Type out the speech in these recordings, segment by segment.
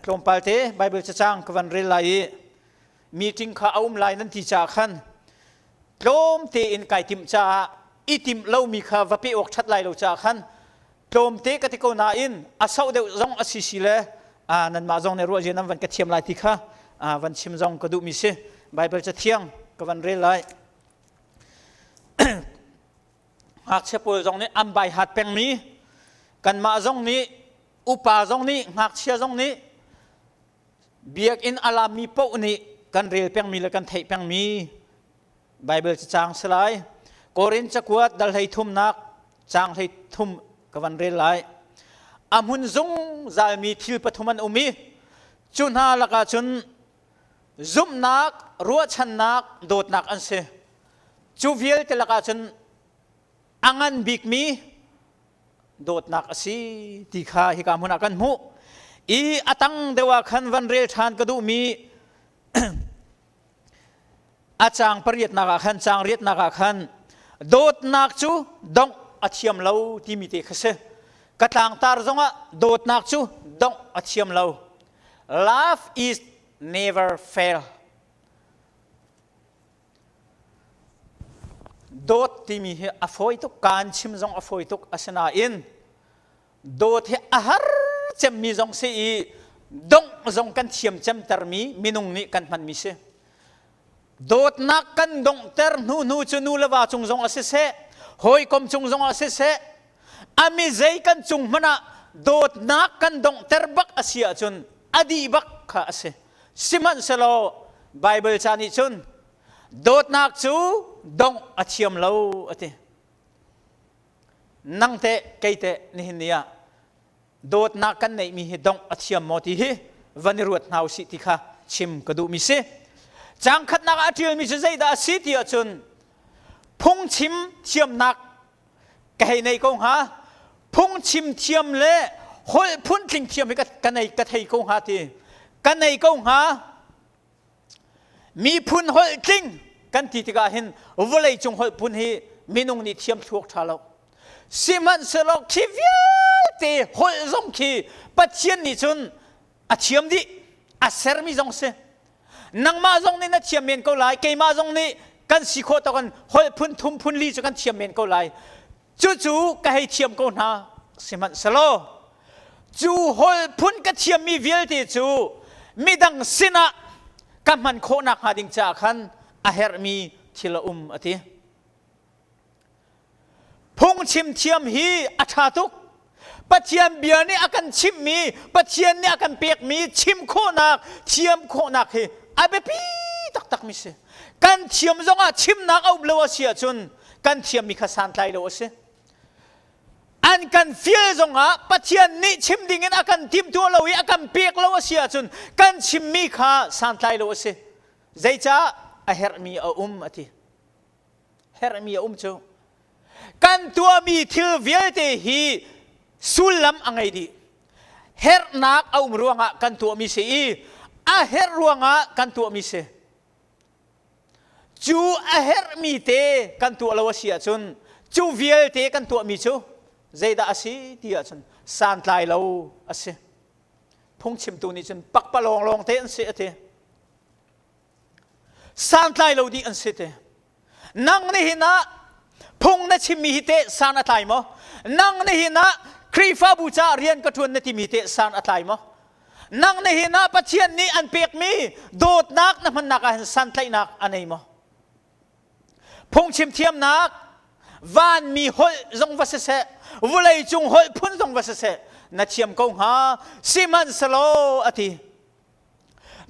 กลมปาลเตไบเบิลจะจ้างกวันเรลัยมีจริงข้าอุ้มลายนั้นที่จ่าขันกลมเตอินไก่ติมจ่าอีติมเล่ามีข้าวไปออกชัดลายเราจ่าขันกลมเตกติโกนาอินอาศัยเดวจงอาศิสิเลนั่นมาจงในรัวเจนัมวันกระเทียมลายที่ข้าวันชิมจงกระดูมิเสไบเบิลจะเที่ยงกวันเรลัยหากเชปวยจงนี้อันใบหัดแปงมีกันมาจงนี้อุปาจงนี้หากเชียจงนี้เบียกอินอาลามีปุ๊นี้กันเรียลแปงมีและกันไทยแปงมีไบเบิลจะจางสลายโครินจะกวดดัลให้ทุ่มนักจางให้ทุ่มกวันเรียลไลอามุนจงจามีทิลปฐุมันอุมีจุนหาละกาจุนซุมนักรัวชันนักโดดนักอันเสจูเวียลเตละกาจุนอังันบิกมีโดดนักสิตีขาฮิกามุนักันหูอีอตังเดว่าขันวันเรียลทานกระดูมีอาจางปริยตนักขันจางเรียตนักขันโดดนักจูดงอาเทียมเล่าที่มีเตะเสกระต่างตาร์จงะโดดนักจูดงอาเทียมเล่า Love is never failโดดที่มีอฟอยตุกการชิมจงอฟอยตุกอาสนาอินโดดที่อาหารจะมีจงเสียดงจงกันเทียมจำตรมีมินุงนี้กันมันมีเสโดดนักกันดงเตอร์นูจูนูเลวาจงจงอาศัยหอยคมจงจงอาศัยอามิใจกันจงมันโดดนักกันดงเตอร์บักอาศัยจนอดีบักข้าอาศัยสิมันสโลไบเบิลจานิจนโดดนักจูดงอาเทียมเล่าอตินั่งเตะเกยเตะนี่เนียโดดนักกันในมีดงอาเทียมมอติฮิวันนี้รวดนาวสิติค่ะชิมกระดูมิเสจังขัดนักอาเทียมมิใจดาสิติอาจนพุ่งชิมเทียมนักแกในกงหาพุ่งชิมเทียมเล่หอยพุ่นทิ้งเทียมให้กันในกระไทยกงหาทีกันในกงหามีพุ่นหอยทิ้งกันที่ที่กาเห็นว่าเลยจงหอยพุ่นให้มีนงนี่เทียมทุกชาลสิมันสลอกขี้เวียเตหอยจงขี้ปัจเจียนนี่จนอาเทียมดิอาเซอร์มีจงเสนังมาจงนี่นัดเทียมเมนก็ไล่เกยมาจงนี่กันสิโคตกันหอยพุ่นทุ่มพุ่นลีจกันเทียมเมนก็ไล่จู่ๆก็ให้เทียมก็หาสิมันสโลจู่หอยพุ่นก็เทียมมีเวียติจู่มีดังสินะกับมันโคนักหาดิงจากขันอาเฮรมีทิลอติพุ่งชิมเทียมฮีอาชาตุกปัจเจียนเบียนี่อากันชิมมีปัจเจียนนี่อากันเปียกมีชิมโคนักเทียมโคนักฮีอาเบปีตักมิเสกันเทียมจงอาชิมนักเอาเลวเสียจนกันเทียมมีข้าสันไตเลวเสอันกันฟิลจงอาปัจเจียนนี่ชิมดิ่งอากันทิมตัวเลวอากันเปียกเลวเสียจนกันชิมมีข้าสันไตเลวเสใจจ้าอาเฮรมีอาอติเฮรมีอาจูกันตัวมีทิลเวียเตฮีสุลลัมอังไงดีเฮรนักเอารวงะกันตัวมีเสียอาเฮรรวงะกันตัวมีเสียจูอาเฮรมีเตกันตัวเลวเสียจนจูเวียเตกันตัวมีจูใจดาสิที่อาจารย์สันไตเลวอาศัยพุ่งชิมตัวนี้จนปักปะลองเตอันเสียเตสันไตเลวดีอันเสียเตนั่งในหินะพุ่งนัชิมีเตสันไตมั้งนั่งในหินะครีฟ้าบูชาเรียนกระทวนนัทิมีเตสันไตมั้งนั่งในหินะปัจเจียนนี้อันเปียกมีโดดนักนั่นมันนักอันสันไตนักอันไหนมั้งพุ่งชิมเทียมนักวันมีหอยจงวัสเสวุเลยจงหอยพุ่นจงวัสเสนัดเทียมกงหาสิมันสโลอติ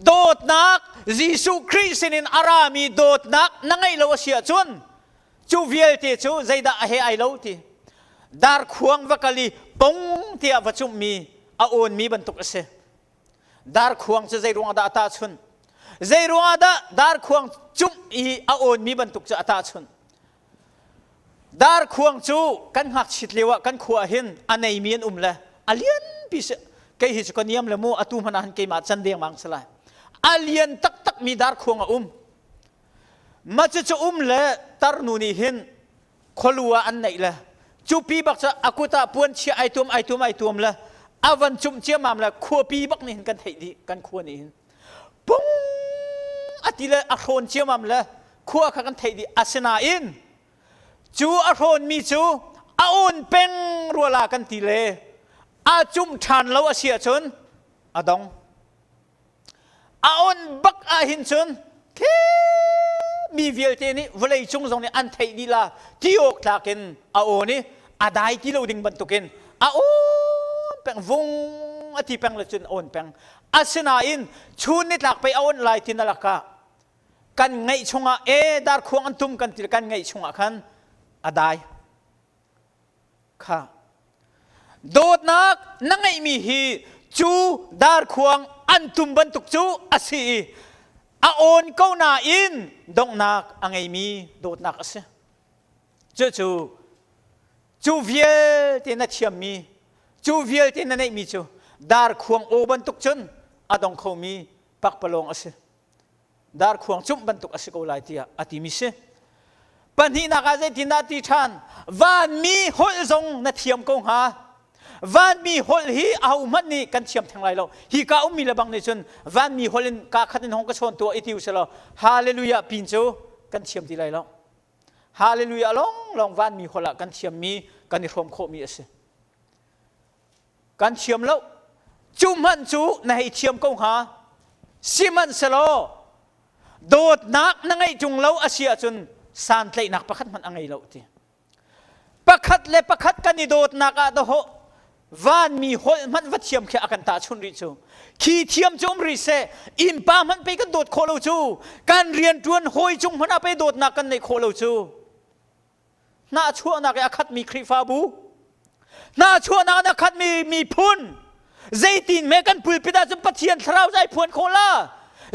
โดดนักยิสุคริสต์นินอารามีโดดนักนั่งไงเลวเสียจนจูเวียติจูใจดาเฮไอเลวติดาร์ขวงวักลีปงที่อวจุมมีอาโอนมีบรรทุกเสดาร์ขวงจะใจรวงดาตาชุนใจรวงดาร์ขวงจุมอีอาโอนมีบรรทุกจะตาชุนดาร์ขวงจูกันหักชิดเลวะกันขวาหินอันไหนมีนละอเลียนพิเศษเกยหิจกันยามละมูอตุมันหันเกยมาจันเดียงมังสลายอเลียนตักมีดาร์ขวงมาจะละตารนูนี่หินขลัวอันไหนละจูปีบักจะอากุตาปวนเชียไอตุมละ อาวันจุ่มเจียมามละขัวปีบักนี่กันไทยดีกันขัวนี่ปุ้งอติละอโรนเจียมามละขัวกันไทยดีอาสนาอินจูอโรนมีจูอาอุนเป็นรัวลากันตีเลอาจุ่มชันแล้วอาเสียชนอาดองอาอุนบักอาหินชนแค่มีเวลเตนี่เวลาจงจงนี่อันไทยดีละที่อกตากินอาโอนี่อาได้ที่เราดึงบรรทุกินอาโอแปงวงอธิแปงละจนโอนแปงอาสนาอินชูนิดหลักไปเอาลายที่นั่นละกะกันไงชงอ่ะดาร์ควงอันตุมกันที่กันไงชงอ่ะคันอาได้ค่ะโดดนักนั่งไงมีฮีจูดาร์ควงอันตุมบรรทุกจูอาศีอาโอนเก้าหน้าอินดงนักอังไงมีโดดนักอาศีจูเวียเตนัดเทียมมีจูเวียเตนันไงมีจูดาร์ควงโอบรรทุกจนอาดงเขามีปักปลงอาศีดาร์ควงจุ่มบรรทุกอาศีก็ไล่ที่อาทิมิเสปัญหานักอาศัยที่นาทีชันวันมีหลจงนัดเทียมกงหาวันมีหลฮีเอามันนี่กันเทียมทั้งหลายเราฮีก้ามีระบังในจนวันมีหลกาขัดในห้องกระชอนตัวอิติวเสลาฮาเลลูยาปินโจกันเทียมที่ไรเราฮาเลลูยาลองวันมีหลกันเทียมมีกันในรวมโคมีเอสกันเทียมแล้วจุมันจูในเทียมกงหาซิมันเสลาโดดนักนั่งไอจุงเราอาเซียจนสานเลยนักประคัดมันอะไรเราทีประคัดเลยประคัดกันนี่โดดนักอะโดหวันมีหลมันวัดเทียมแค่อากันตาชุนริจูขี้เทียมจมริเซอิมปามันไปกันโดดโคโลจูการเรียนจวนหอยจุงมันเอาไปโดดนักกันในโคโลจูน่าชั่วนักอาคัดมีครีฟาบูน่าชั่วนักอาคัดมีพุนใจตีนเมกันปุยพิดาจมปะเทียนเท้าใจพวนโคลา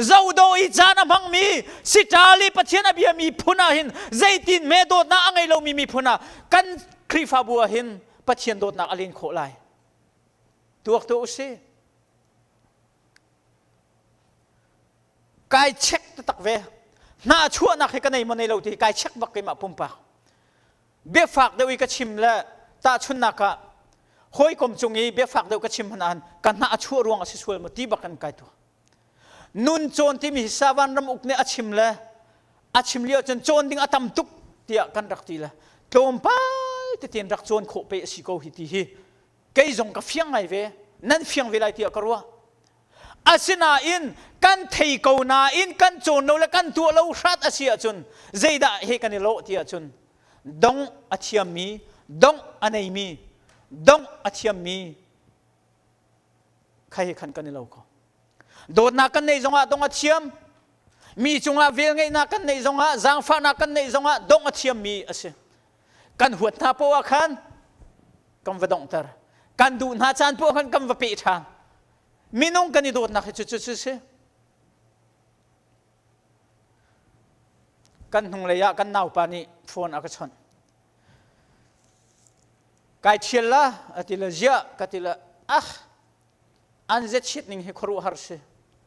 เจ้าโดยจานมังมีสิจาลีปะเทียนอภิยมีพุนาหินใจตีนเมโดดนักอะไรเรามีพุนากันครีฟาบัวหินปะเทียนโดดนักอลินโคไลตัวอุสิกายเช็คตักเวน่าชั่วนักให้กันในมันในเราที่กายเช็คบักกิมาปุ่มปากเบี้ยฝากเดวิกชิมและตาชุนนักะหอยกลมจงยีเบี้ยฝากเดวิกชิมพนันกันน่าชั่วรวงอสิสวยมาตีบักกันกายตัวนุนโจนที่มีสาวันรำอุกเนอาชิมและอาชิมเลี้ยวจนโจนดิ้งอาตมตุกเตียกันรักตีละโจมไปแต่เตียนรักโจนโคเปสิโกหิตีฮีเกยจงกับเฟียงไงเวนั่นเฟียงเวลาเตียกรัวอาศินาอินกันเทยกูนาอินกันโจนเราและกันตัวเราชัดอาเซียจนเจดาเฮกันโลเตียจนดงอาเทียมมีดงอันไหนมีดงอาเทียมมีใครขันกันเราก็โดดนักกันในจงอาดงอาเทียมมีจงอาเวลไงนักกันในจงอาจางฟ้านักกันในจงอาดงอาเทียมมีอาเซียกันหัวหน้าพวกขันกำวดงตร์กันดูหน้าจานพวกขันกำวปีชานมีน้องกันนี่โดดนักจุดเสียกันหงเลยะกันนาวปานี่ฟอนอากาศนกายเชียละอติละเจ้ากติละอันเจ็ดชิดนิ่งให้ครูฮาร์เซ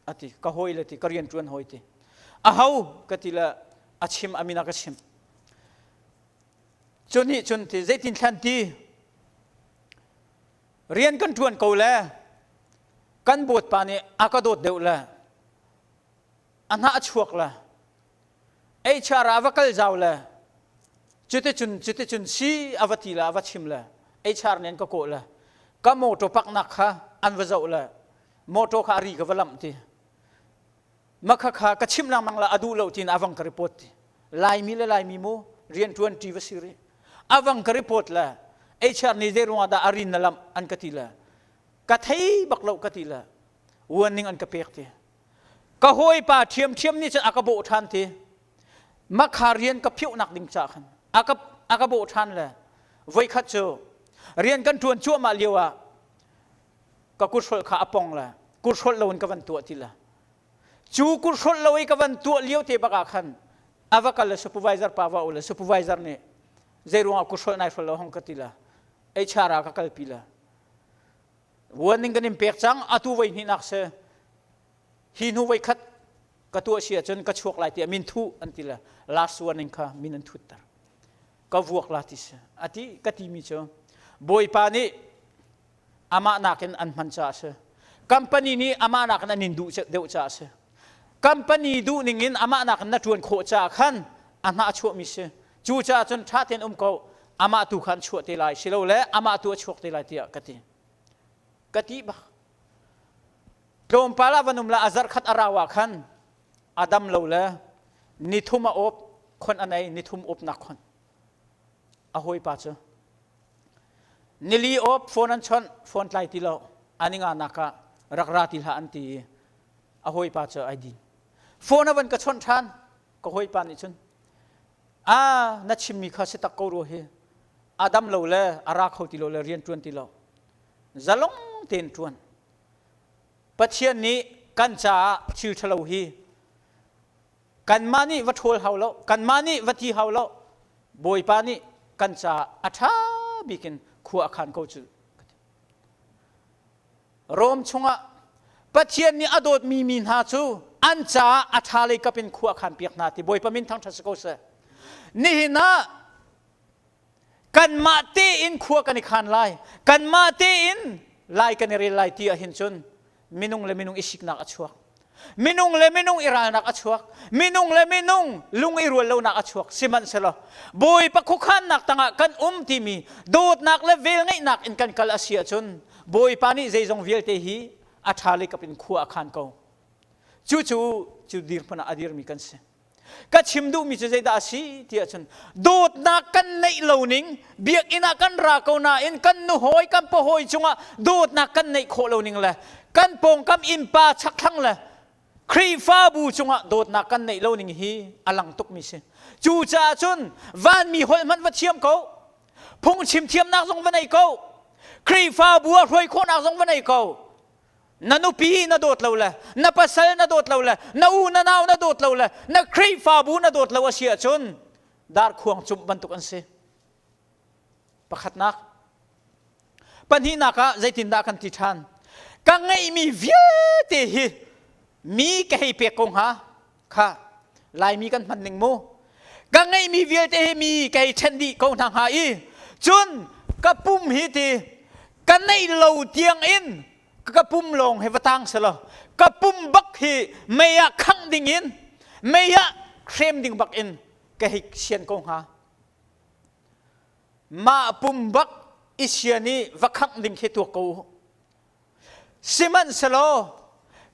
อติก็หอยเลยติก็เรียนจวนหอยติฮาวกติละอาชิมอามินากชิมจนนี่จนที่เจ็ดทินทันทีเรียนกันจวนกูเลยกันบวชปานี่อากาโดดเดือดเลยอันน่าชวกเลยไอชาราวักลเจ้าเลยจุดที่จุนซีอวติละอวชิมเลยไอชาร์เนี่ยก็โกเลยก็โมโตปักนักฮะอันว่าเจ้าเลยโมโตคารีกับวลัมทีมักฮะก็ชิมนำมังละอดูเลวทีนอวังกริปติลายมีโมเรียน20วสิริอวังกริปตละไอชาร์นี่เดรุงอาดาอารินนลัมอันกติละกะไทยบักเลวกติละวันนึงอันกะเปียกทีก็หอยป่าเทียมนี่จะอากาโบทันทีมักฮาเรียนกับผิวหนักดิ่งจากขันอากาโบทันเลยไว้ขัดโจเรียนกันทวนชั่วมาเลียวก็กุศลขาปองละกุศลเราวันกับวันตัวทีละจูกุศลเราไว้กับวันตัวเลี้ยวเทปกาขันอาวกัลซูเปอร์วิเซอร์ป่าวอุลซูเปอร์วิเซอร์เนี่ยเจรุงกุศลนายฟลเราห้องกติละไอชารากัลปีละวันนึงกันอิมเปียกจังอตุไว้หินักเสหินูไว้ขัดกตัวเสียจนกระชวกลายที่มินทูอันที่ละลาสวันนึงค่ะมินันทุตตร์ก็วกลาติสอธิกติมิโจบอยปานี อามานักอันมันจ้าเสกัมปานีนี้อามานักนันนินดูเดวจ้าเสกัมปานีดูนิ่งินอามานักนัดชวนโคจ้าขันอันน่าชั่วมิเสจูจ้าจนชาตินเขาอามาตุขันชั่วตีลายสิโลและอามาตัวชั่วตีลายเตียกติบะโดมปาลาวันุมละอาซาร์ขัดอาราวะขันอาดัมโลและนิทุมาอบคนอันไหนนิทุมอบนักคนอาหอยป้าเจนิลีอบโฟนันชนโฟนไลติโลอันนี้งานนักรักราติลาอันตีอาหอยป้าเจไอดินโฟนวันก็ชนชันก็หอยป้านี่ชนนัดชิมมีข้าศึกตะโกโรเฮอาดัมโลและอาราเขาติโลและเรียนจวนติโลจะลงเตียนจวนปัจเจียนนี้กันจ่าชิวทะเลฮีกันมานี่วัดโฮลเฮาโลกันมานี่วัดที่เฮาโลบอยปานี่กันจ่าอัฐาบิกินขัวอาคารเขาจูรวมชงะปัจเจียนนี้อดดมีนหาจูอันจ่าอัฐาเลยก็เป็นขัวอาคารเปียกนาที่บอยปามินทั้งทัศกเสนี่นะกันมาเตอินขัวกันอีกขันไลกันมาเตอินไลกันเรไลที่เห็นจนมินุงle minung isik nak achuak minung le minung ira nak achuak minung le minung lung irul lo nak achuak siman selo boy pakukhan nak tanga kan timi dot nak le vel ngai nak in kan kal asia chun boy pani zeizong vel te hi athali kapin khu akhan ko chu dir pana adir mi kan se ka chimdu mi che da si ti achun dot nak kan nei lo ning biak ina kan ra ko na in kan nu hoi kan po hoi chunga dot nak kan nei kho lo ning leกันปงกันอิมปาชักทั้งเลยครีฟ้าบูจงะโดดนักกันในโลกนี้ฮีอลังตุกมิเสจูจ่าจนวันมีหอยมันวัดเทียมเขาพงชิมเทียมนักทรงวันไหนเขาครีฟ้าบัวรวยโคนักทรงวันไหนเขานันุปีนัดโดดเราเลยนับปัสสาวนัดโดดเราเลยนัอูนันาวนัดโดดเราเลยนักครีฟ้าบูนัดโดดเราเสียจนดาร์ควงจุบบรรทุกอันเสประคัดนักปัญหานักะใจตินดากันติดทันกังไงมีเวียเตหิมีแค่เปียกงหาค่ะลายมีกันพันหนึ่งโมกังไงมีเวียเตหิมีแค่เชนดีกงทางหาอีจนกระปุ่มหิตีกันในเหล่าเตียงอินกระปุ่มลงให้วัตังเสลกระปุ่มบักหิไม่อยากขังดิ่งอินไม่อยากเคลมดิ่งบักอินแค่เชียนกงหามาปุ่มบักอิเชียนี่วักขังดิ่งให้ตัวกูสิมันสโล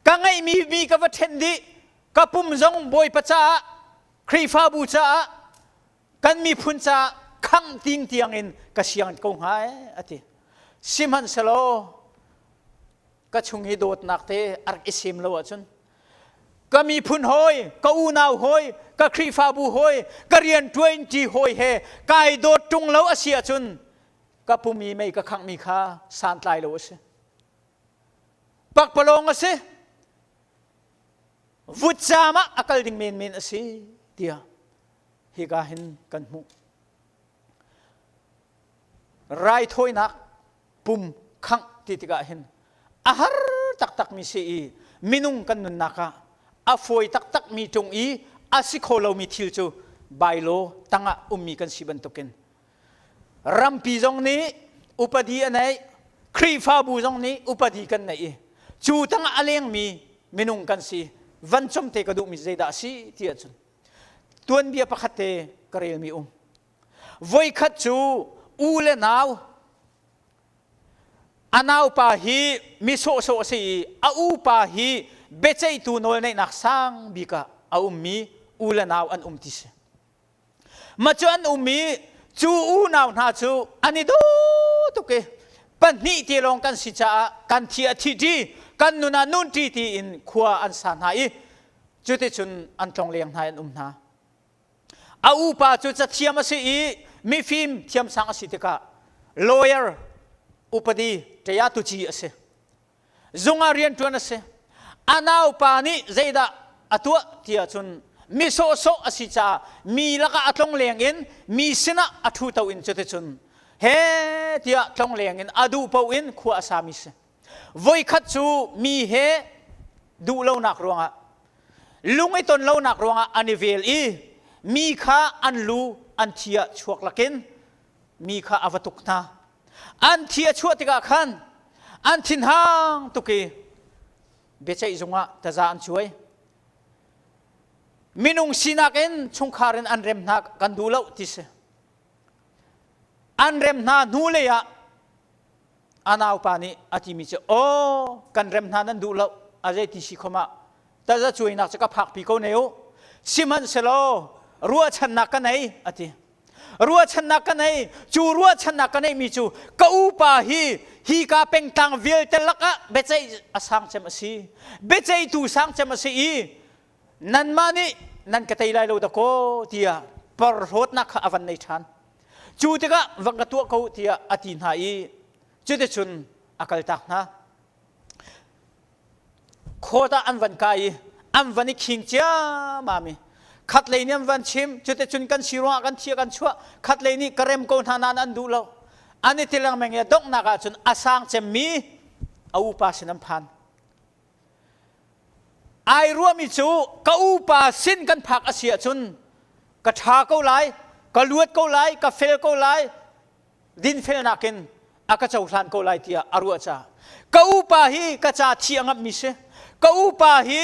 กังไงมีกับวัดเทนดีกับปุ่มจงบอยปัจจาครีฟ้าบูจากันมีพุนจาขังติงเตียงอินกเสียงกงหายอธิสิมันสโลก็ชงให้โดดนักเตอาร์กิสิมโลจนก็มีพุนหอยก็อูนาวหอยก็ครีฟ้าบูหอยก็เรียน20หอยเฮกายโดดจงโลอาเซียจนก็ปุ่มมีไม่ก็ขังมีค่าสานตายโลสิปักปลงอะสิวุฒิจามะอากาศดิ่งเมนอะสิเดียฮิกาหินกันมุไรถ้วยนักปุ่มขังติดกาหินอาหารตักมีสีมินุงกันนุนนักอาฟอยตักมีจงอีอาสิโคเรามีทิลจูไบโลตั้งมีกันสิบันตุกินรัมปีจงนี้อุปดีอันไหนครีฟ้าบูจงนี้อุปดีกันไหนจูตั้งอเลียงมีมินุงกันสิวันชมเตกระดูมีใจดาสิที่อันจุนตัวนี้ประคัตเตกระเรลมีวัยขัดจูอูเลนาวอนาวปาฮีมิโซสีอูปาฮีเบเจตูโนลในนักสร้างบิกะมีอูเลนาวอันติสมาจวนมีจูอูนาวนาจูอันนี้ดูตุกเกปัญญ์ที่ลงกันสิจ้ากันที่อธิดีกันนุนานุนที่อินขวาอันสานหายจุดที่จุนอันตรงเลียงหายอันนาอูปาจุดจะเทียมสิมีฟิล์มเทียมสังสิติกะ lawyer อุปดีจะยาตุจีเสจงอาเรียนตัวนั้นเสอานาอุปานี้ใจดาอัตัวที่จุนมีโซสิจ้ามีลักอัตรงเลียงอินมีสินะอัตุเตาอินจุดที่จุนเฮที่ตรงเลียงอินอดูเปาอินขวาสามิเสวัยขัดจูมีเฮดูเล่านักรวงะลุงไอตนเล่านักรวงะอันนี้เวลมีข้าอันลูอันเทียชวกลักินมีข้าอวตุกนาอันเทียชวติกาขัน อันทินห้างตุกีเบใจจงะตาจานช่วยมินุงสินักเอ็นชงคารินอันเรมนักกันดูเล่าทิเสอันเรมนานูเลยะอันเอาปานีอาทิมิเจโอกันเรมนานั้นดูเล่าอะไรที่สิขมาแต่จะช่วยนักจะกับผักปีโกเนวสิมันเสโลรัวชนะกันไหนอาทิรัวชนะกันไหนจูรัวชนะกันไหนมีจูก็อุปาฮีกาเป็งตังวิลเตลักะเบใจอสังเจมสีเบใจตูสังเจมสีนั่นมานี่นั่นก็ตีไล่เราตะโกเทียปรโหดนักอวันในชันจูติกะวังกตัวเขาเทียอตินหายจุดชุนอากาศตักนะโคตาอันวันกายอันวันนี้ขิงเจ้ามามีขัดเลยเนี่ยวันชิมจุดชุนกันชิรัวกันเทียกันชั่วขัดเลยนี่กระเรมโกนทานันอันดูเราอันนี้ที่เราแมงเงี้ยดงนักจุนอาสังเจมีเอาอุปาสินพันไอรัวมิจูก็อุปาสินกันผักอาเซียจุนกระชาเกาไลก็ลวดเกาไลก็เฟลเกาไลดินเฟลนักินอากาศอุทานเกาไลเทียอารัวจ้าก็อุปาฮีกระจาเทียงมิเสก็อุปาฮี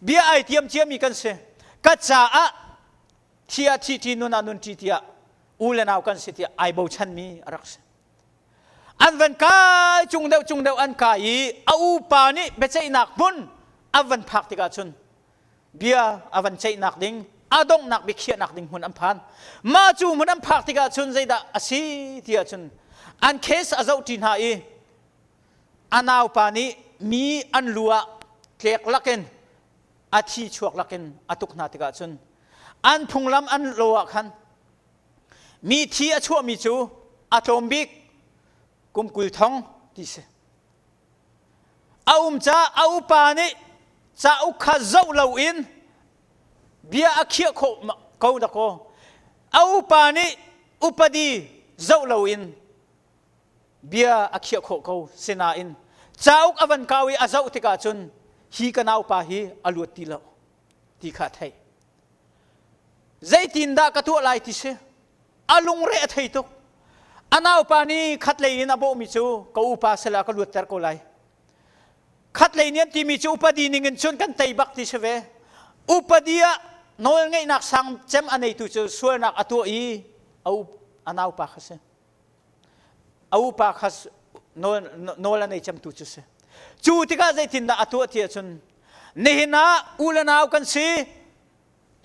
เบียไอเทียมเทียมีกันเสกระจาอะเทียทีนุนานุนทีเทียอูเลนเอากันเสเทียไอโบชันมีรักษอันวันกายจุงเดวอันกายเอาอุปานี่เบใจหนักมุนอวันพักติกาชุนเบียอวันใจหนักดิ่งอาดงหนักบิเขียหนักดิ่งหุ่นอัมพันมาจูหุ่นอัมพักติกาชุนใจดาอาศัยที่อาชุนอันเคสอาเจ้าทินหายอันเอาปานี้มีอันลัวเกล็กลักเกนอาทีชวกลักเกนอาตุกนาติกาชุนอันพุงลำอันลัวขันมีที่อาชั่วมีจูอาโทมบิกกุมกุลทองที่เสเอาจ้าเอาปานี้จะอุคาเจ้าเหล่าอินเบียอาเขียโคเขาตะโกเอาปานี้อุปดีเจ้าเหล่าอินเบียอาเขียโคเขาเสนาอินจะอุกอวันกาวีอาเจ้าติกาจุนฮีกันเอาปาฮีอลวดตีเหล่าตีขาไทยใจตินดากระตัวลายที่เสอาลุงเรไทยตุกอันเอาปานี้ขัดเลยนะโบมิจูก็อุปาเสลากลวดเตอร์โกไลขัดเลยเนี่ยที่มีจูอุปดีนิเงินชนกันไตบักที่เสวอุปดีอะโนลไงนักสังเจมอันไหนตุจูส่วนนักอตัวอีเอาอันเอาปากเสเอาปากเสโนลอันไหนเจมตุจูเสจูที่ก็ใจทินดาอตัวที่ชนเนหินาอุลนาวกันสิ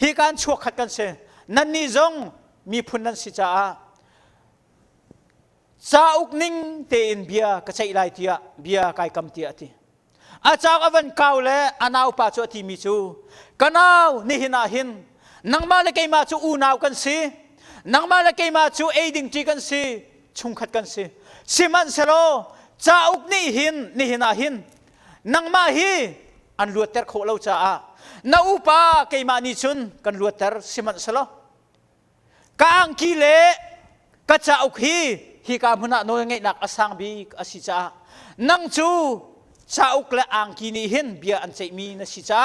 ฮีการชั่วขัดกันเสนันนี่จงมีพุนนันสิจ้าซาอุกนิงเตอินเบียกระชัยไลเทียเบียกายกำเตียทีอาจารย์อวันเก่าและอันเอาปาจวที่มีจูกันเอานี่หินาหินนังมาเลกมาจูอูนาวกันสินังมาเลกมาจูเอดิงจีกันสิชุงขัดกันสิสิมันเซโลซาอุกนี่หินนี่หินาหินนังมาฮีอันลวดเตอร์โคเลาจ้านาอุปาเกมานิชุนกันลวดเตอร์สิมันเซโลกางกิเลกะซาอุกฮีกามุนาโนยไงนักอสังบีอสิจ้านังจูซาอุกและอังกีนี่หินเบียอันใจมีนะสิจ้า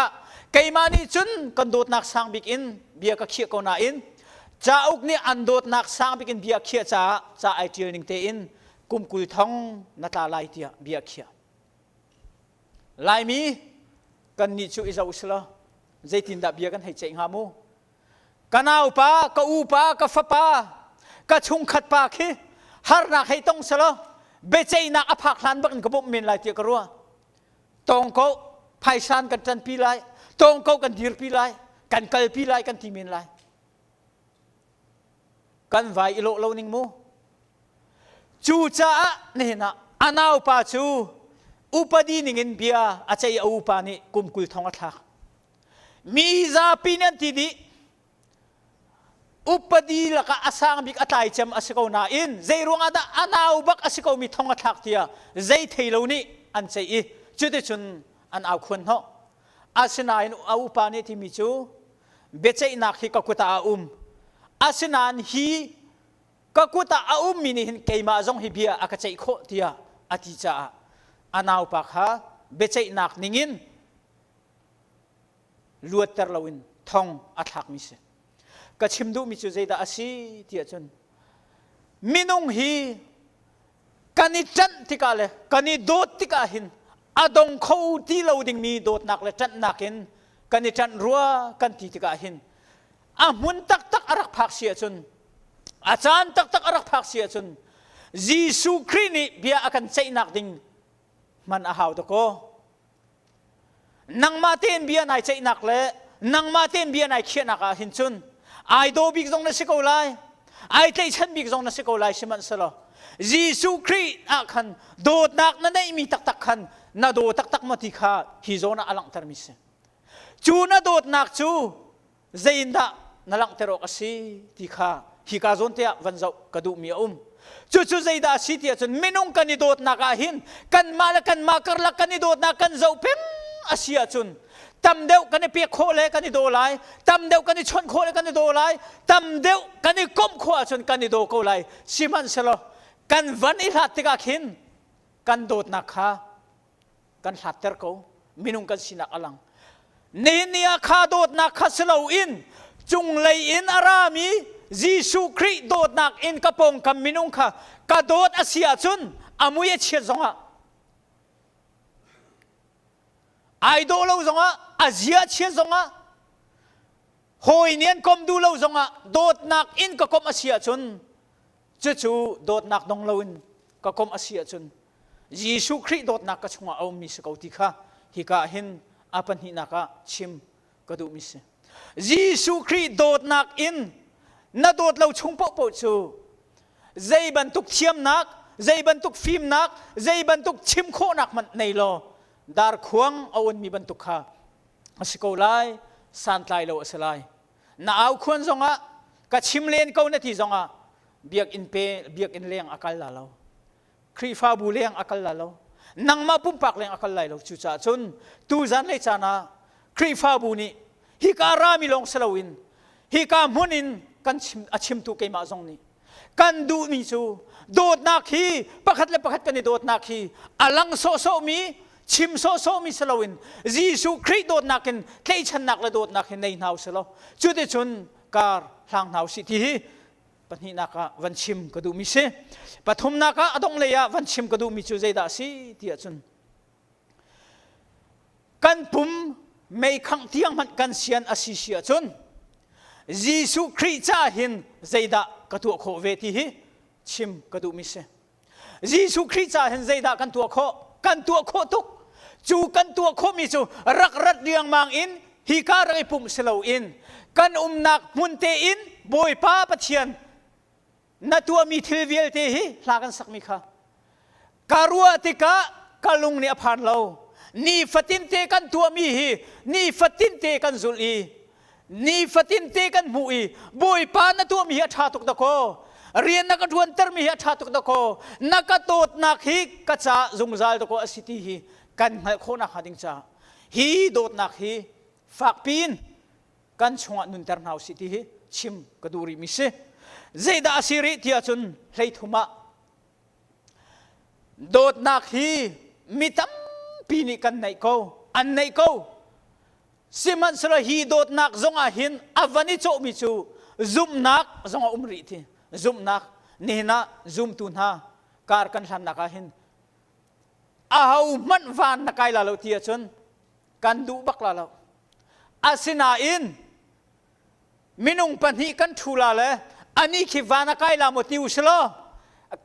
เกมานิชุนกันโดดนักสังบิกอินเบียก็เขียกนาอินซาอุกนี่อันโดดนักสังบิกอินเบียเขียจ้าไอเทียนิงเตอินกุมกุยทองนัตาลายเทียเบียเขียลายมีกันนิจูอิจาอุสลาใจตินดาเบียกันให้ใจหามูกันเอาปากอูปากฟ้าปากะชุงขัดปาคีฮาร์นักให้ต้องสละเบใจนักอภักลันบักกบมินลายเตียกรัวตองเขาไพซันกันจันปีลายตองเขากันดีร์ปีลายกันเกลปีลายกันทีมินลายกันไวอิโลโลนิงมูจูจ้าเนี่ยนะอันเอาปาจูอุปดีนิงินเบียอาศัยอุปานี่กุมกุลทองอัฐามีซาปีนันทีดีอุปดีละก็อาสังบิกอัตายจำอาศัยนาอินใจรวงอาดาอันเอาบักอาศัยมีทองอัฐาเทียใจเทโลนี่อันใจจุดจุนอันเอาคนเหรออาศัยนาอินอุปานี่ที่มีจูเบใจนักฮิกกุตาอาศัยนานฮีก็กุตามินิหินเกยมาจงฮิเบียอากาศใจโคเทียอธิจ้าอันเอาปากฮะเบใจนักนิงินลวดเตอร์ลวินทองอัฐากมิเสก็ชิมดูมิจูใจดาอาศัยที่อาจารย์มินุงฮีก กันนี่จันที่กาเลยกันนี่โดดที่กาหินอดงเขาที่เราดิ่งมีโดดหนักเลยจันหนักหินกันนี่จันรัวกันที่กาหินมุนตักอารักพักเสียจนอาจารย์ตักอารักพักเสียจนยิสุคริสต์นี่เบียอากันใจหนักดิ่งมันอาหาวตะโกนังมาเต้นเบียนายใจหนักเลยนังมาเต้นเบียนายเขียนหนักหินจุนไอโดบิกจงนัสิโกไลไอเตชันบิกจงนัสิโกไลสิมันสละยิสุคริสต์อาคันโดดหนักนั่นได้มีตักคันนาโดตักมาที่ข้าฮิโซนาอลังตรมิเสจูนาโดดหนักจูเจนดานาลังเตโรกสีที่ข้าฮิกาโซนเตียวันเจ้ากระดูมีจู่ใจดาสิที่จนไม่นุ่งกันนิโดดนักหินกันมาละกันมาคร์ละกันนิโดดนักกันเจ้าเพ็มอาเซียจุนตำเดียวกันนี่เปียกโคเลยกันนี่โดไลตำเดียวกันนี่ชนโคเลยกันนี่โดไลตำเดียวกันนี่ก้มขวาชนกันนี่โดโคไลสิมันสโลกันวันนี้หัดติกาขินกันโดดนักข้ากันหัดเตอร์โกมินุงกันสินักอลังเนี่ยข้าโดดนักข้าสโลอินจุงเลยอินอารามียิสุคริสต์โดดนักอินกระปงคำมินุงข้ากระโดดอาเซียจุนอามุยเชียจงะไอโดเลวจงะอาเซียเชียจงะหอยเนียนคมดูเลวจงะโดดนักอินกระคมอาเซียจุนจู่โดดนักดงเลวินกระคมอาเซียจุนยิสุคริสต์โดดนักกระชงเอามิสกาวติข้าฮิกาหินอาปันหินักชิมกระดูมิสยิสุคริสต์โดดนักอินนาโดดเราชงปอจูใจบรรทุกเทียมนักใจบรรทุกฟิล์มนักใจบรรทุกชิมโคนักมันในโลดาร์ขวงเอาวันมีบรรทุกข้าสกอไลสันไลโลสไลน่าเอาควรจงะกัชิมเลนเขาเนติจงะเบียกอินเปเบียกอินเลี้ยงอักลลาโลครีฟาบูเลี้ยงอักลลาโลนังมาปุ่มปักเลี้ยงอักลลาโลจุจ่าจนตูจันเลยจานะครีฟาบูนี่ฮิการามิลงสลาวินฮิกามุนินกันชิมตุเกมาจงนี่กันดูมิจูโดดนักฮีประคัดเลยประคัดกันนี่โดดนักฮีอลังโซมีชิมโซมีสลาวินยิสุคริสต์โดดนักกันเทชันนักเลยโดดนักในนาวสลาจุดเดชนการหลังนาวสิทีปัญหานักวันชิมกระดูมิเสปฐมนักอดงเลยวันชิมกระดูมิจูใจดาสิที่จนกันปุ่มไม่ขังเที่ยงมันกันเสียนอาศิเสียจนยิสุคริสต์จ้าหินใจดากระตัวโคเวทีชิมกระดูมิเสยิสุคริสต์จ้าหินใจดากันตัวโคทุกจูกันตัวโคมิจูรักรัดเรียงมังอินฮิการะปุ่มสลาวอินกันนักมุนเตอินบอยป้าปะเทียนนัตัวมีทิลเวลเตหิลากันสักมิค่ะการัวติกะกาลุงเนี่ยผ่านเรานี่ฟัตินเตกันตัวมีหินี่ฟัตินเตกันจุลีนี่ฟัตินเตกันมุยบอยป้านัตัวมีอัฐาตุกตะโกเรียนนักดวนเตอร์มีอัฐาตุกตะโกนักโตดนักฮิกะจ่าจุงซาลตะโกอสิติหิกันโคนักหาดิงจ่าฮิโดดนักฮิฝากปีนกันชงนุนเตอร์นาวสิติหิชิมกระดูริมิเสเจดาสิริที่จุนเลยทุมาโดดนักฮีมิตัมปีนิกันในเขาอันในเขาสิมันสละฮีโดดนักจงอาหินอวันนี้โจมิจูซุมนักจงอาริทีซุมนักนี่นะซุมตุนฮาการกันทันนักอาหินอาหูมันวานนักไกลลาโลที่จุนกันดูบักลาโลอาสินาอินมินุงปัญหากันทุลาเลยอันนี้คิดว่านักไก่ลามติวสโล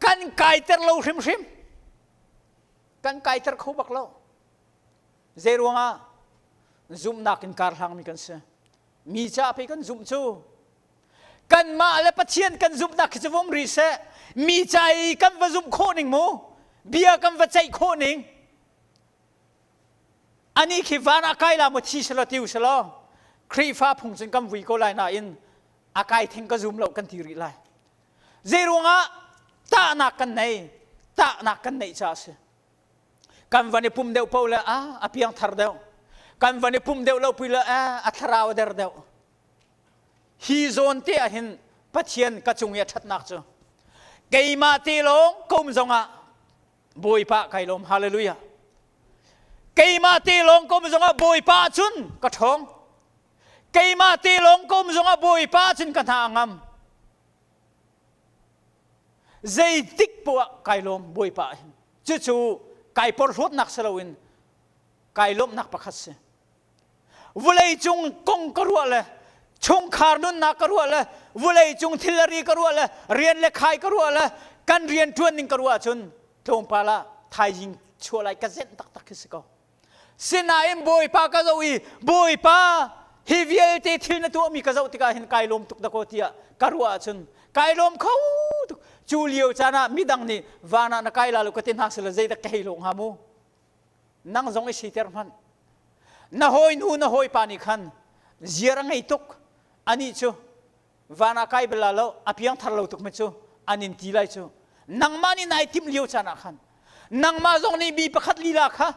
กันไก่เตอร์เราชิมกันไก่เตอร์เขาบักเราเจรวงซุ่มนักกินการหางมีกันเสมีจ้าไปกันซุ่มจูกันมาเลปเชียนกันซุ่มนักจะวงรีเสมีใจกันว่าซุ่มโคนิงมูเบียกันว่าใจโคนิงอันนี้คิดว่านักไก่ลามติสโลติวสโลครีฟ้าพุ่งจนกำวิโกไลนาอินอากาศทิ้งก็ซุ่มเรากันทีรีไลเจรุงตาหนักกันในจ้าสิกันวันนี้ปุ่มเดียวเปล่าเลยอภิยังทาร์เดียวกันวันนี้ปุ่มเดียวเราพูดเลยอัทราวเดอร์เดียวฮีโซนเตียหินปัจเจียนกระจุงยาชัดนักจ้ะเกยมาตีลงกุมจงบอยปะไก่ลมฮาเลลูยาเกยมาตีลงกุมจงบอยปะจุนกระทงเกยมาตีลงกุมจงบอยปะจุนกระทางง dây tích bộ cái lom bồi pa chú chú cái por hốt nặc salawin cái lom nặc pakhat se vulei chung kong karua le chung kharnun na karua le vulei chung thilari karua le rian le khai karua le kan rian tuan ning karua chun thong pala thai jing chulai ka zen tak tak kisiko sinaim boi pa ka zoi boi pa hiviel te thil na tu mi ka zau tika hin kai lom tuk da ko tia karua chun kai lom khau chuliu chana midang ni wana na kai lalu katin hasel zai da kai long hamu nang zong i siter man na hoi nu na hoi pani khan zira ngai tuk ani chu wana kai belalo apiang tharlo tuk me chu anin tilai chu nang mani nai tim liu chana khan nang ma zong ni bi pakhat lila kha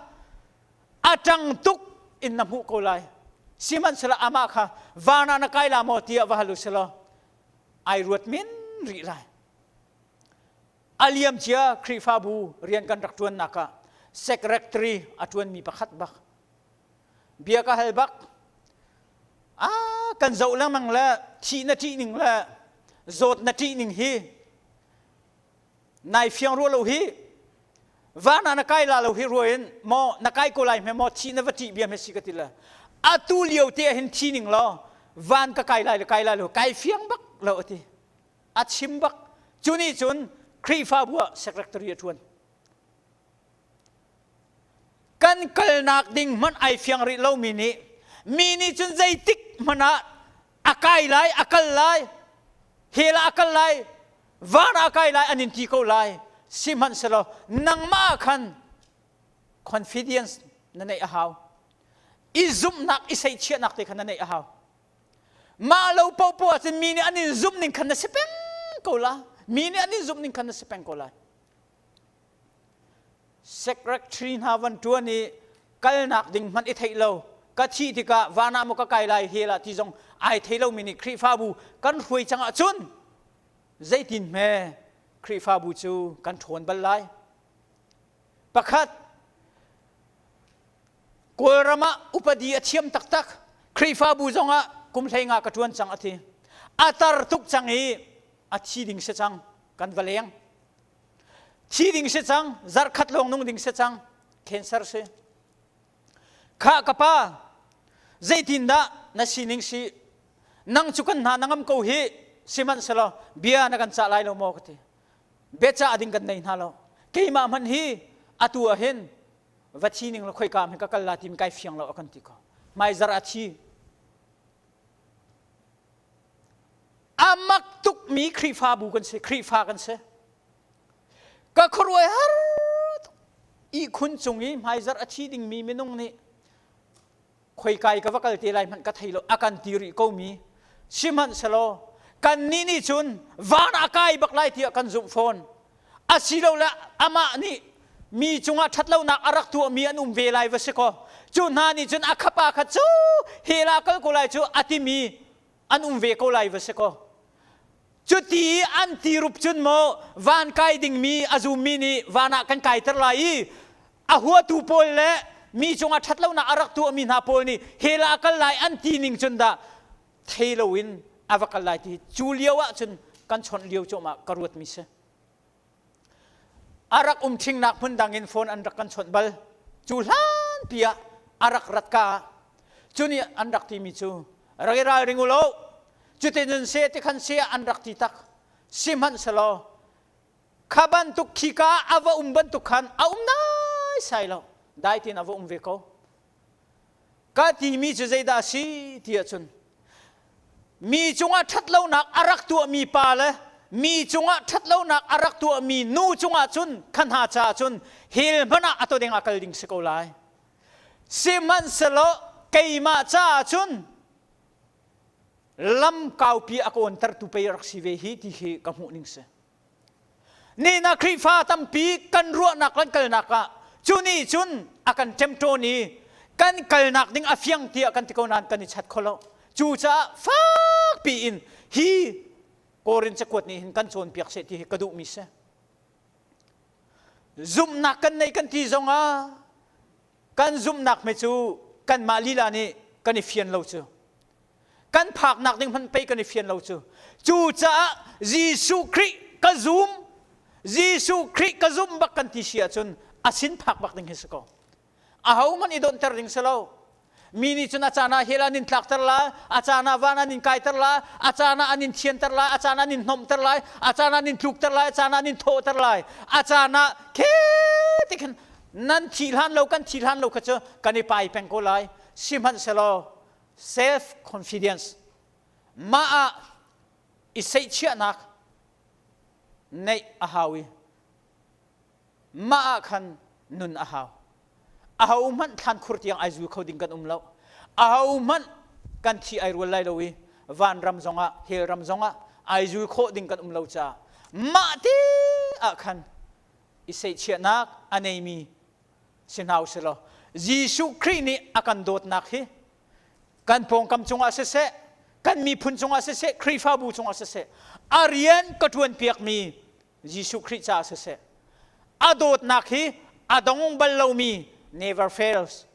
atang tuk in na mu ko lai siman sala ama kha wana na kai la mo tia wa halu sala ai ruat min ri lai aliam chia krifa bu rian kan rak tuan naka secretary atuan mi pakhat bak bia ka halbak kan zau lang mang la thi na thi ning la zot na thi ning hi nai fiang ro lo hi vana na kai la lo hi roin mo na kai ko lai me mo thi na vati bia me sikatila atu liu te hin thi ning lo van ka kai lai lo kai fiang bak lo ti achim bak chuni chun krifa bua secretary atuan kan kalnak ding man ai fiang ri lo mini chun zai tik mana akai lai akal lai hela akal lai vana akai lai anin ti ko lai simhan selo nang ma khan confidence na nei ahaw izum nak isai chia nak te khan na nei ahaw ma lo po chin mini anin zum ning khan na sepeng ko la mini anin zum ning khan na sepeng ko la secretary hawan tuani kalnak ding man i thei lo ka thi tika wana mo ka kai lai hela ti jong ai thei lo mini krifa bu kan hui changa chun zaitin me krifa bu chu kan thon bal lai pakhat korama upadi athiam tak tak krifa bu zonga kum thainga ka tuan chang athi atar tuk changi athi ding se chang kan valeng thi ding se chang zar khat long nung ding se chang cancer se kha kapa zaitin da na sining si nang chukan na nangam ko hi siman salo bia na kan cha lai lo mo kati becha ading kan nei na lo keima man hi atu a hen vachi ning lo khoi kam ka kal la tim kai fiang lo akan ti ko mai zar achi amak tuk mi krifa bu kan se krifa kan se ka khoroi har i khun chungi mai zar achi ding mi menung ni khoi kai ka wakal te lai man ka thailo akan tiri ko mi siman salo kan ni chun van akai bak lai ti kan zum phone asilo la ama ni mi chunga thatlo nak arak tu mi anum ve lai wa se ko chu na ni chun akhapa kha chu hela kal ko lai chu atimi anum ve ko lai wa se ko chu ti an ti rup chun mo van kai ding mi azum mi ni wana kan kai tar lai a huwa tu pol le mi chunga thatlo na arak tu mi na pol ni hela kal lai an ti ning chun da thailowin avakal lai ti chuliawa chun kan chon liu choma karut mi se arak thing nak phun dangin phone an rak kan chon bal chulan pia arak rat ka chuni an rak ti mi chu ragira ringulo chuten se ti khan se an rak ti tak simhan salo khaban tuk khika ava ban tuk khan nai sailo dai tin ava ve ko ka ti mi chu zai da si ti chun mi chunga thatlo nak arak tu mi pa le mi chunga thatlo nak arak tu mi nu chunga chun khan ha cha chun hil bana ato ding akal ding se ko lai siman selo keima cha chun lam kau pi akon tar tu pe rak si ve hi ti hi ka mu ning se ni na krifa tam pi kan ru nak lan kal naka chuni chun akan temto ni kan kal nak ding afyang ti akan ti ko nan kan ni chat kholo chu cha fak pi in hi korin cha kwat ni hin kan chon piak se ti ka du mi se zum nak kan nei kan ti zonga kan zum nak me chu kan malila ni kan ni fian lo chu kan phak nak ding man pe kan ni fian lo chu cha jisu kri ka zum Jisu Christ kazum bak kan tisia chun asin phak bak ding hisako ahau man idon ter ding salo mini chun achana helanin tlak terla achana vana nin kai terla achana anin thien terla achana nin nom terla achana nin tluk terla achana nin tho terla achana ke tikan nan thilhan lo kan thilhan lo khacha kani pai peng ko lai simhan salo self confidence ma a isai chia nak nei ahawi ma khan nun ahaw man than khurtiang aizu khoding kan umlo ahaw man kan thi ai rul lai lowi van ram zonga hel ram zonga aizu khoding kan umlo cha ma ti a khan isai chia nak anei mi sinau selo Jisu Christ ni akan Dawtnak hi kan pong kam chunga se kan mi phun chunga se krifa bu chunga se arian katun piak mi Jisu Christ cha se Dawtnak hi adong ballo mi never fails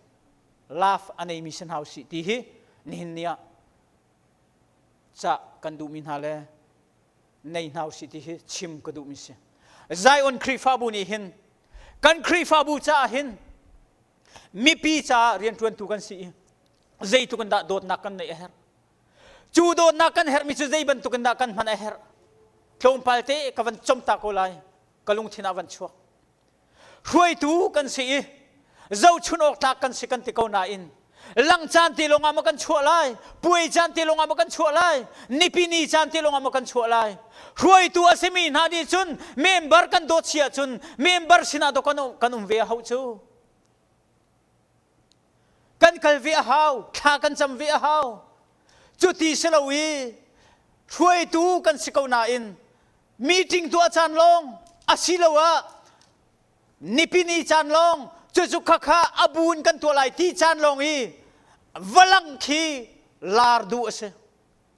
laugh anei mi sin house ti hi nin nia cha kan du min hale nei house ti hi chim ka du mi se Zion krifa bu ni hin kan krifa bu cha hin mi pi cha rian tuan tu kan si zai tu kan da Dawtnak kan nei her chu Dawtnak kan her mi chu zai ban tu kan da kan man her tlom palte ka van chom ta ko lai kalung thina van chuak ruai tu kan si zau chunok ta kan si kan ti ko na in lang chan ti longa ma kan chua lai pui chan ti longa ma kan chua lai nipini chan ti longa ma kan chua lai ruai tu asemi na di chun member kan dot sia chun member sina do kan ve hau chu kan kal ve hau tha kan cham ve hau chu ti selawi ruai tu kan si ko na in meeting tu achan long asilawa nipini chan long chu kha abun kan to lai ti chan long hi valang khi lar du ase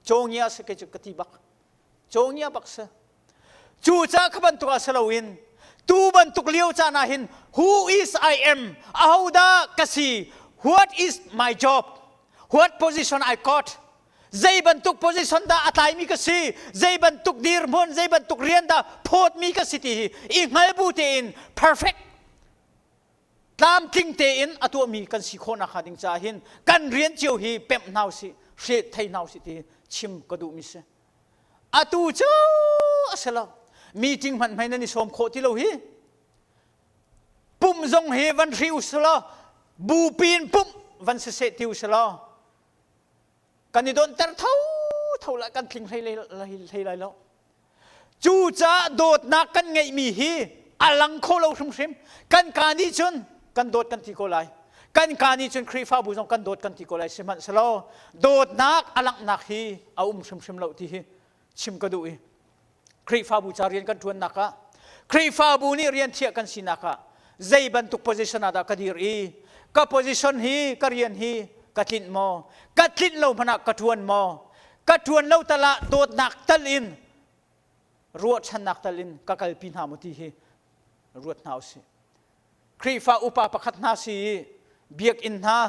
chongya se ke chu katibak chongya baksa chu cha khaban to asalawin tu ban tuk liu cha na hin who is I am ahoda kasi what is my job what position I got zai ban tuk position da atai mi kasi zai ban tuk dir mon zai ban tuk rian da phot mi kasi ti i ngai bu te in perfect tam ting te in atu mi kan si khona khading cha hin kan rian chiu hi pem nau si she thai nau si ti chim ka du mi se atu chu asala meeting man mai na ni som kho ti lo hi pum zong he van riu sala bu pin pum van se tiu sala kan ni don ter thau la kan thling hlei lai lo chu cha Dawtnak kan ngai mi hi alang kho lo thum sim kan ka ni chun kan dot kan ti ko lai kan ka ni chun krifa bu jong kan dot kan ti ko lai siman salo Dawtnak alang nak hi sim lo ti hi chim ka du i krifa bu cha rian kan tuan naka krifa bu ni rian thia kan sinaka zai ban tuk position ada kadir i ka position hi ka rian hi katlin mo katlin lo mana katuan mo katuan lo tala Dawtnak talin ruat chanak talin kakal pin ha muti hi ruat nau si krifa upa pakhat na si biak in ha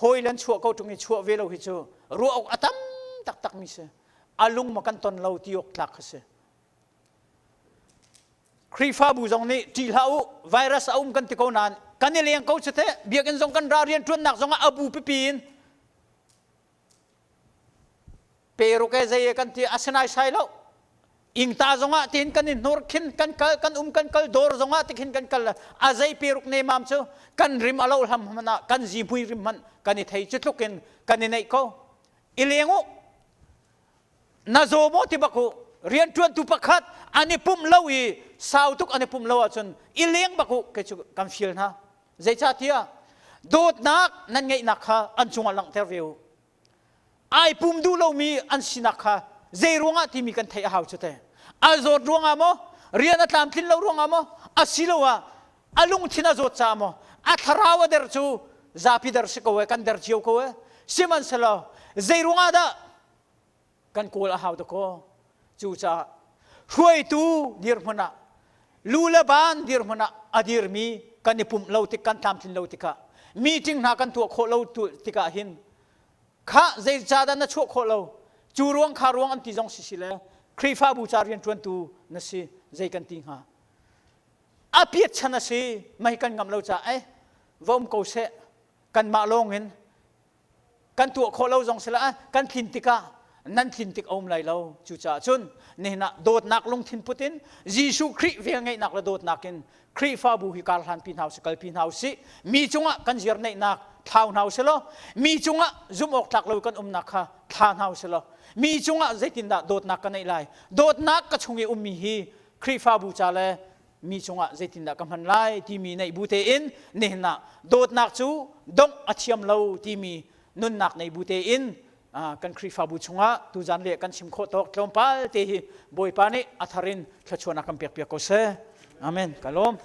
hoilan chuak ko tungi chuak velo hi chu ruak atam tak mi se alung makan ton lo tiok tlak se krifa bu jong ni ti lau virus kan ti ko nan kanileng ko chete biak in jong kan ra rian tuan nak jong abu pipin pero ke zai kan ti asenai sai lo ingta zonga tin kan nor khin kan kal dor zonga tikhin kan kal azai peruk ne mam chu kan rim alo ham mana kan ji pui rim man kan thei chutlukin kan nei ko ilengu na zo mo ti baku rian tuan tu pakhat ani pum lawi sautuk ani pum lawa chun ileng baku ke chu kan fil na zai cha tia Dawtnak nan ngai nakha an chunga lang terview ai pum du lo mi an sinakha zai ronga ti mi kan thei hau chute azot ronga mo rian atlam thin lo ronga mo asilowa alung thina zot cha mo atharawa der chu zapi der se ko kan der chiu ko siman selo zai ronga da kan kol a hau to ko chu cha huai tu dir mana lula ban dir mana adir mi kan ni pum lo ti kan tam thin lo ti ka meeting na kan tu kho lo tu ti ka hin kha zai cha da na chu kho lo chu ruang kha ruang an ti jong si le krifa bu cha rian tuan tu na si zai kan ting ha apiat chana si mai kan ngam lo cha ai vom ko se kan ma long hin kan tu kho lo jong sela kan thin tika nan thin tik om lai lo chu cha chun ne na Dawtnak long thin putin Jisu Christ ve ngai nak la Dawtnakin Christ fa bu hi kal han pin house kal pin house mi chunga kan jir nei nak thau house lo mi chunga zum ok thak lo kan nak kha than house lo mi chunga zaitin da Dawtnak kan nei lai Dawtnak ka chungi mi hi Christ fa bu cha le mi chunga zaitin da kam han lai ti mi nei bu te in ne na Dawtnak chu Dongh a Thiam lo ti mi nun nak nei bu te in kan Christ fa bu chunga tu jan le kan sim kho tok tlom pal te hi boy pa ni atharin thachona kam pek pek ko se amen kalom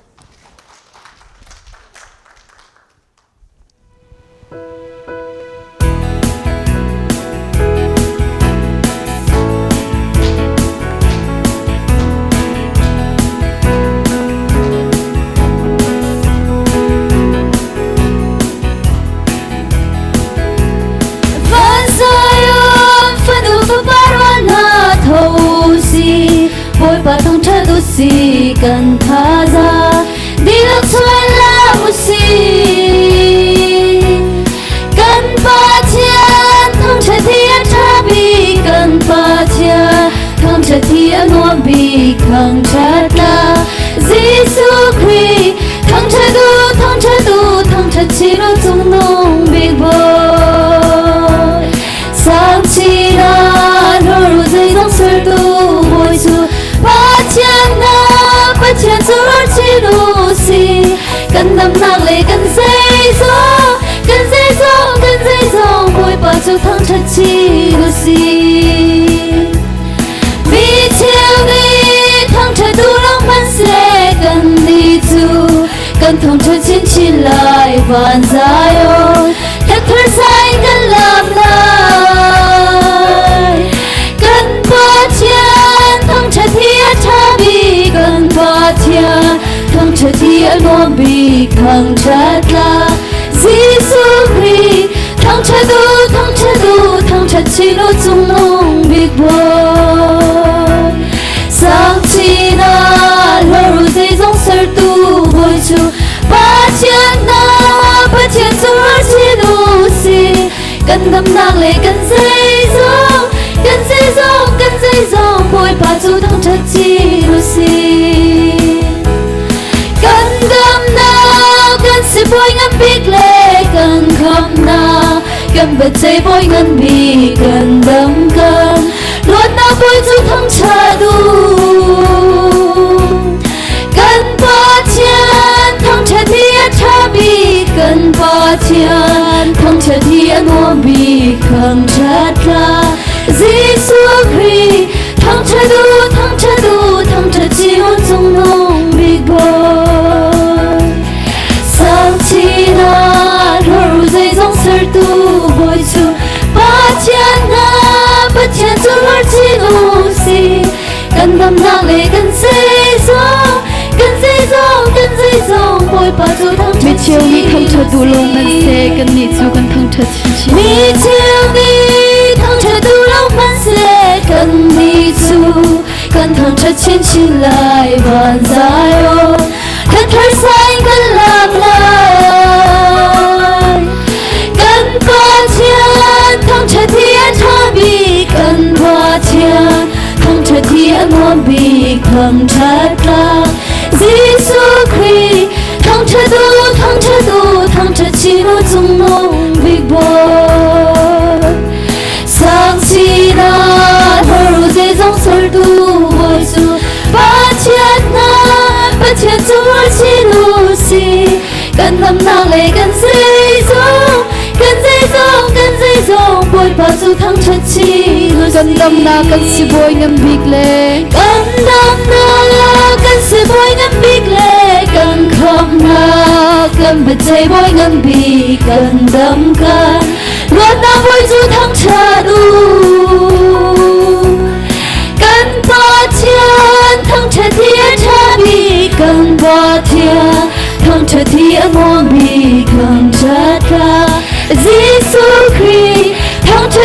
ba thong cha du si kan tha za đi lắc xoay la mu si kan pa thiên thong cha thiên cha bi kan pa thiên thong cha thiên nuông bi khang cha la Giêsu Christ thong cha du thong cha chi lo chung nong bi boy sang chi na lo ru dây dòng sơ tu boy su ba thiên chúa chỉ lu si cần đâm nặng lệ cần dây gió bồi ba chú thăng chất chỉ lu si vì chiều đi thăng chất tu lòng ban sẽ cần đi tu cần thong chất chiến chỉ lại vạn dài ôi thật thở say cần làm lại cần ba thiên thong chất thiết cha bi cần ba thiên thong chất thiên nuông bi khang chất la Giêsu Christ thong chất chi lo chung nong bi boy sang chi na lo ru dây dòng sơ tu boy chu ba thiên chúa chi lu si cần đâm nặng lệ cần dây gió bồi ba chú thong chất chi lu si cần đâm nào cần si bồi ngâm big lệ cần khom nào cần bật dây bồi ngâm bi cần đâm cần luôn nào bồi chú thong cha du cần ba thiên thong cha thiên cha bi cần ba thiên thong cha thiên nuông bi khang chất la Giêsu Christ thong cha du thong cha chi hôn chung nong bi boy sang chi na lo ru dây dòng sơ tu boy chu ba thiên chúa chỉ lu si cần đâm nặng lệ cần dây gió bồi ba chú thong chất chiều ni thong cha du long ban se cần ni chu cần thong cha chi mi chiều ni thong cha du long ban se cần đi chu cần thong chất chiến chi lại vạn dài ôi thật thở say cần làm lại cần ba thiên thong chất thiên cha bi cần ba thiên thong chất thiên nuông bi khang chất la Giêsu Christ thong chất chi lo chung nong bi boy sang chi na lo ru dây dòng sơ tu boy chu ba thiên chúa chỉ lu si cần đâm nặng lệ cần dây gió bồi ba chú thăng chất chi lu si cần đâm na cần si bồi ngâm big lệ cần đâm na cần si bồi ngâm big lệ cần khom na cần bật dây bồi ngâm bi cần đâm cần luôn na bồi chú thăng cha du cần ba thiên thong cha thiên cha bi cần ba thiên thong cha thiên nuông bi khang chất la Giêsu Christ thong cha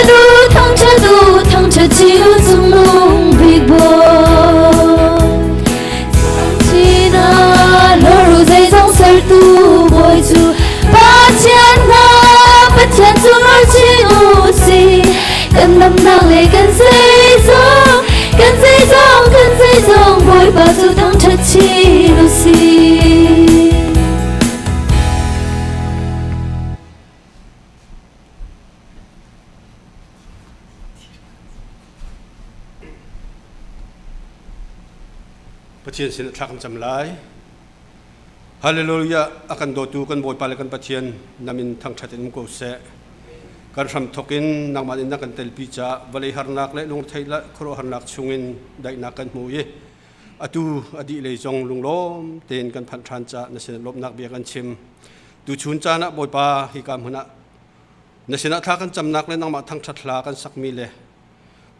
du thong cha chi lu chung nong bi boy sang chi na Chân xuống nói chi u si cần nằm nang lệ cần dây dòng bồi bà dù thong thật chi u si Pathian sin thakam cham lai hallelujah akan do tu kan boy palakan pathian namin thang thatin ko se kan ram thokin nangman in kan tel pi cha balai harnak le lung thaila khro harnak chungin dai na kan mu ye atu adi le jong lunglom ten kan phan than cha na sin lop nak bia kan chim tu chun cha na boy pa hi kam huna na sin tha kan cham nak le nangma thang thatla kan sakmi le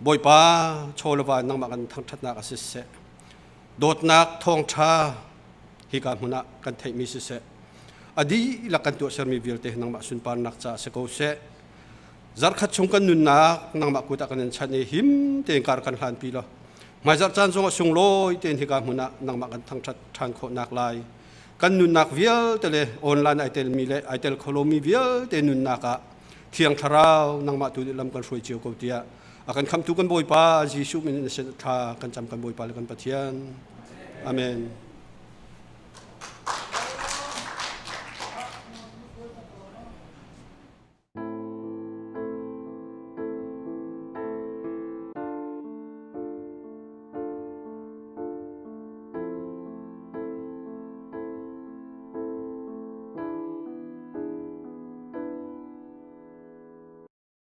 boy pa cholwa nangma kan thang thatna ka se Dawtnak thong tha hi kam huna kan thei mi se adi la kan tu ser mi vilte nang ma sun par nak cha se ko se zar khat chung kan nun nak nang ma ku ta kan chani him te kar kan hlan pi lo mai zar chan song sung loi ten hi kam huna nang ma kan thang that than kho nak lai kan nun nak vial te le online ai tel mi le ai tel kholomi vial te nun naka thiang tharau nang ma tu lam kan roi chiu ko tia akan kham tu kan boy pa jisu min se tha kan cham kan boy pa le kan pathian amen